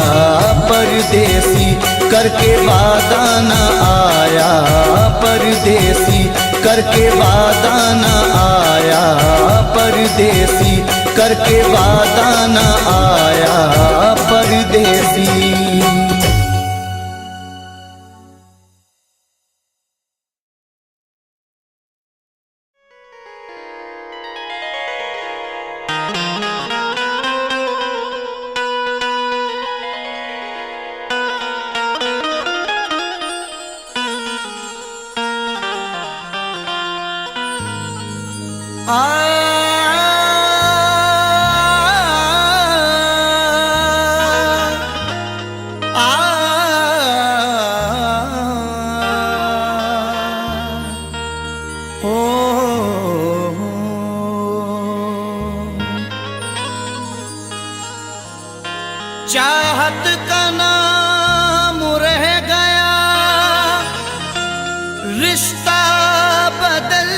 परदेसी, करके वादा न आया परदेसी, करके वादा न आया परदेसी, करके वादा न आया परदेसी। चाहत का नाम रह गया, रिश्ता बदल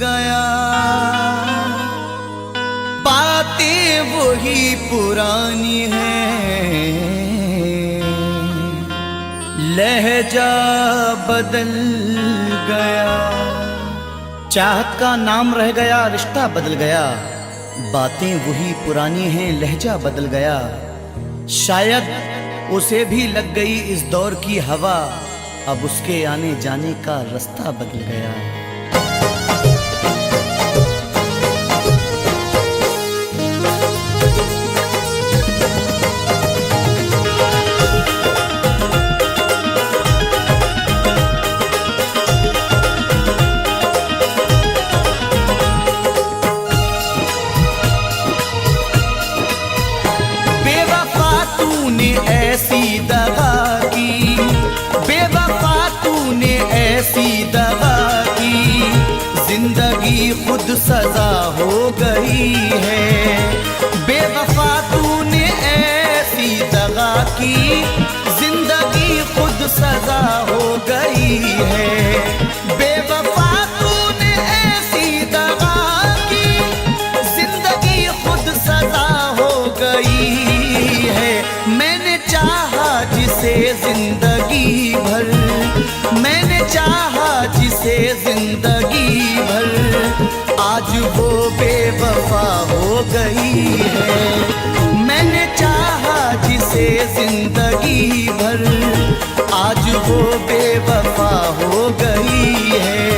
गया, बातें वही पुरानी हैं, लहजा बदल गया। चाहत का नाम रह गया, रिश्ता बदल गया, बातें वही पुरानी हैं, लहजा बदल गया। शायद उसे भी लग गई इस दौर की हवा, अब उसके आने जाने का रास्ता बदल गया। ऐसी दगा की, बेवफा तूने ऐसी दगा की, जिंदगी खुद सजा हो गई है। बेवफा तूने ऐसी दगा की, जिंदगी खुद सजा हो गई है। बेवफा तूने ऐसी दगा की, जिंदगी खुद सजा हो गई है। मैंने चाहा जिसे जिंदगी भर, मैंने चाहा जिसे जिंदगी भर, आज वो बेवफा हो गई है। मैंने चाहा जिसे जिंदगी भर, आज वो बेवफा हो गई है।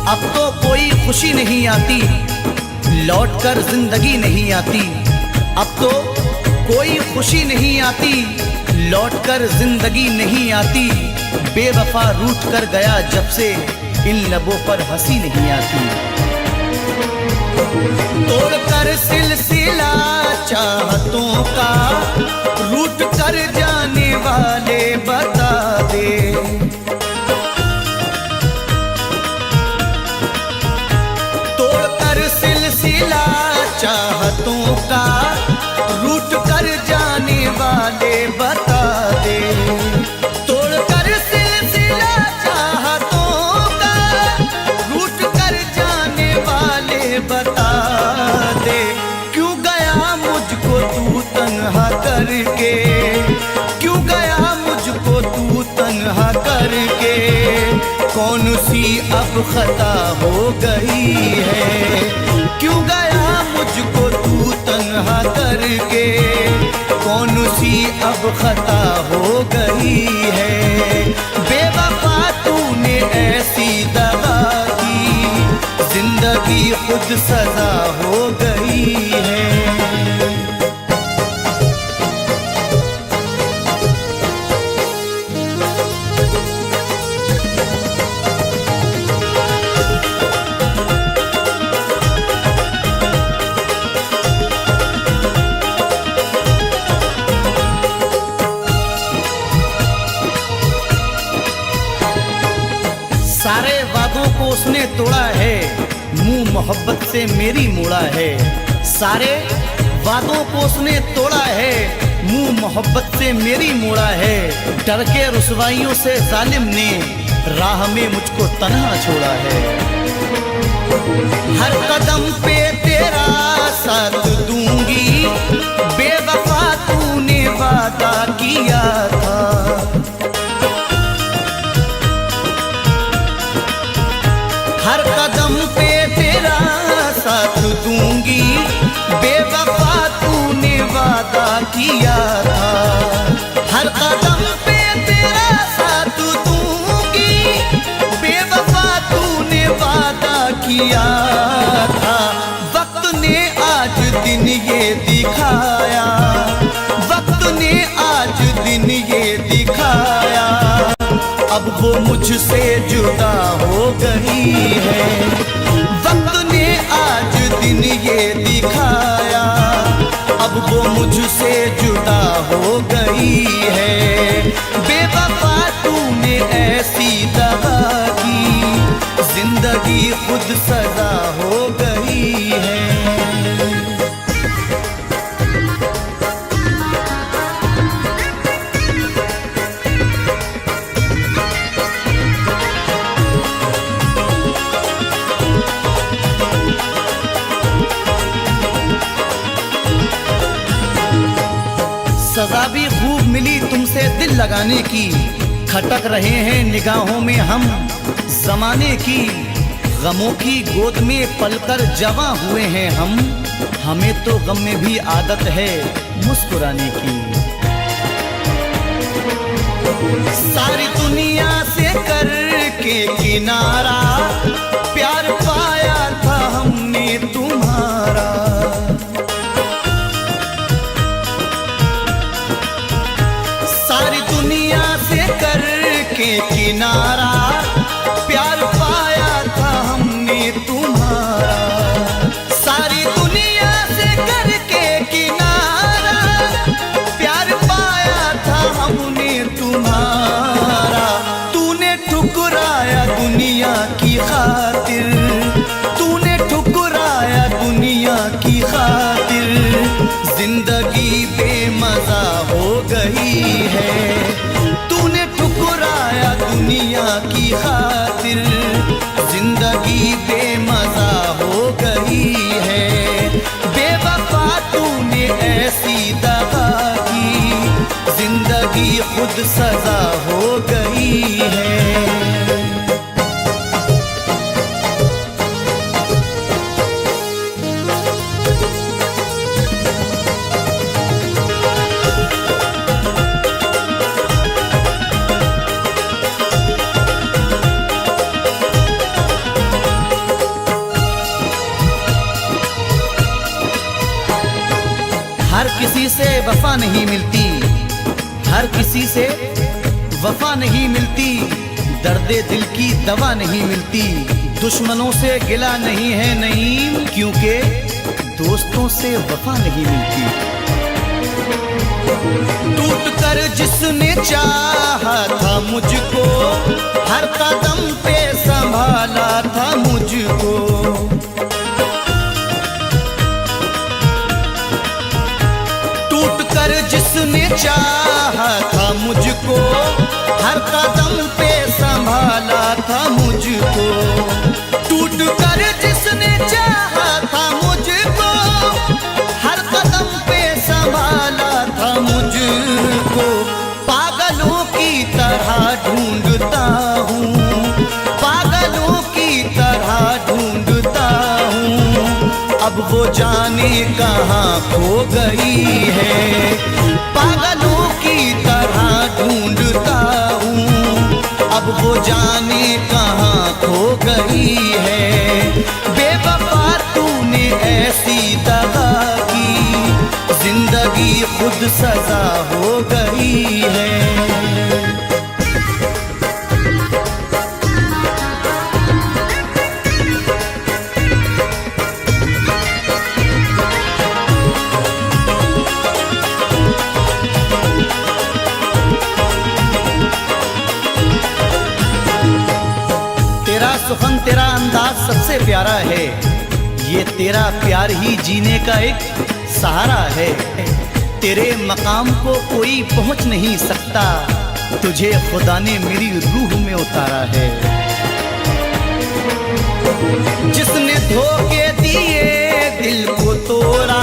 अब तो कोई खुशी नहीं आती, लौटकर जिंदगी नहीं आती। अब तो कोई खुशी नहीं आती, लौटकर जिंदगी नहीं आती। बेवफा रूठ कर गया जब से, इन लबों पर हंसी नहीं आती। तोड़कर सिलसिला चाहतों का, रूठ कर जाने वाले बता दे। सिलसिला चाहतों का, रूठ कर जाने वाले बता दे। तोड़कर सिलसिला चाहतों का, रूठ कर जाने वाले बता दे। क्यों गया मुझको तू तन्हा करके, क्यों गया मुझको तू तन्हा करके, कौन सी अब खता हो गई है। क्यों गया मुझको तू तन्हा करके, कौन सी अब खता हो गई है। बेवफा तूने ऐसी दगा की, जिंदगी खुद सजा हो गई है। सारे वादों को उसने तोड़ा है, मुंह मोहब्बत से मेरी मोड़ा है। सारे वादों को उसने तोड़ा है, मुंह मोहब्बत से मेरी मोड़ा है। डर के रुसवाइयों से जालिम ने राह में मुझको तन्हा छोड़ा है। हर कदम पे तेरा साथ दूंगी, बेवफा तूने वादा किया था। हर कदम पे तेरा साथ दूंगी, बेवफा तूने वादा किया था। हर कदम पे तेरा साथ दूंगी, बेवफा तूने वादा किया था। वक्त ने आज दिन ये दिखाया, वक्त ने आज दिन ये दिखाया, अब वो मुझसे जुदा हो गई है। वक्त ने आज मुझसे जुदा हो गई है। बेवफा तूने ऐसी दगा की, जिंदगी खुद सजा हो गई है। सजा भी खूब मिली तुमसे दिल लगाने की, खटक रहे हैं निगाहों में हम जमाने की। गमों की गोद में पलकर जवां हुए हैं हम, हमें तो गम में भी आदत है मुस्कुराने की। सारी दुनिया से करके किनारा, प्यार पाया था हमने तुम्हारा। सारी दुनिया से करके किनारा, प्यार पाया था हमने तुम्हारा। सारी दुनिया से करके किनारा, प्यार पाया था हमने तुम्हारा। तूने ठुकराया दुनिया की खातिर, तूने ठुकराया दुनिया की खातिर। जिंदगी बेमजा हो गई है, तूने ठुकराया दुनिया की खातिर। जिंदगी बेमजा हो गई है। बेवफा तूने ऐसी दगा की, जिंदगी खुद सजा हो गई है। हर किसी से वफा नहीं मिलती, हर किसी से वफा नहीं मिलती। दर्दे दिल की दवा नहीं मिलती। दुश्मनों से गिला नहीं है नईम, क्योंकि दोस्तों से वफा नहीं मिलती। टूट कर जिसने चाहा था मुझको, हर कदम पे संभाला था मुझको। कर जिसने चाहा था मुझको, हर कदम पे संभाला था मुझको। टूट कर जिसने चाहा था मुझको, हर कदम पे संभाला था मुझको। पागलों की तरह ढूंढता हूँ, पागलों की तरह ढूंढता हूँ। अब वो जाने कहाँ खो गई है। पागलों की तरह ढूंढता हूँ, अब वो जाने कहाँ खो गई है। बेवफा तूने ऐसी दगा की, जिंदगी खुद सजा हो गई है। सुखन तेरा अंदाज सबसे प्यारा है, ये तेरा प्यार ही जीने का एक सहारा है। तेरे मकाम को कोई पहुंच नहीं सकता, तुझे खुदा ने मेरी रूह में उतारा है। जिसने धोखे दिए दिल को तोड़ा,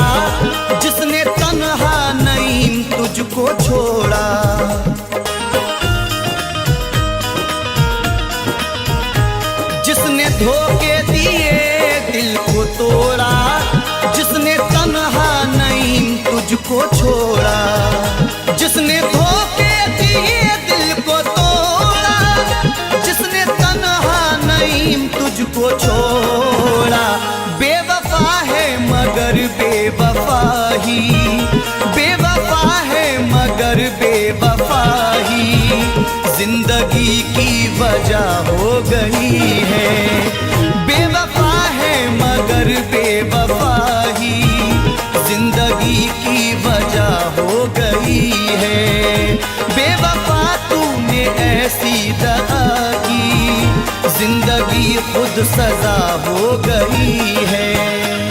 जिसने तन्हा नईम तुझको छोड़ा। जिसने धोखे दिए दिल को तोड़ा, जिसने तन्हा नईम तुझको छोड़ा। जिसने धोखे दिए दिल को तोड़ा, जिसने तन्हा नईम तुझको छोड़ा। बेवफा है मगर बेवफा ही, बेवफा है मगर बेवफा ही। जिंदगी की वजह हो गई है। बेवफा है मगर बेवफा ही, जिंदगी की वजह खुद सजा हो गई है।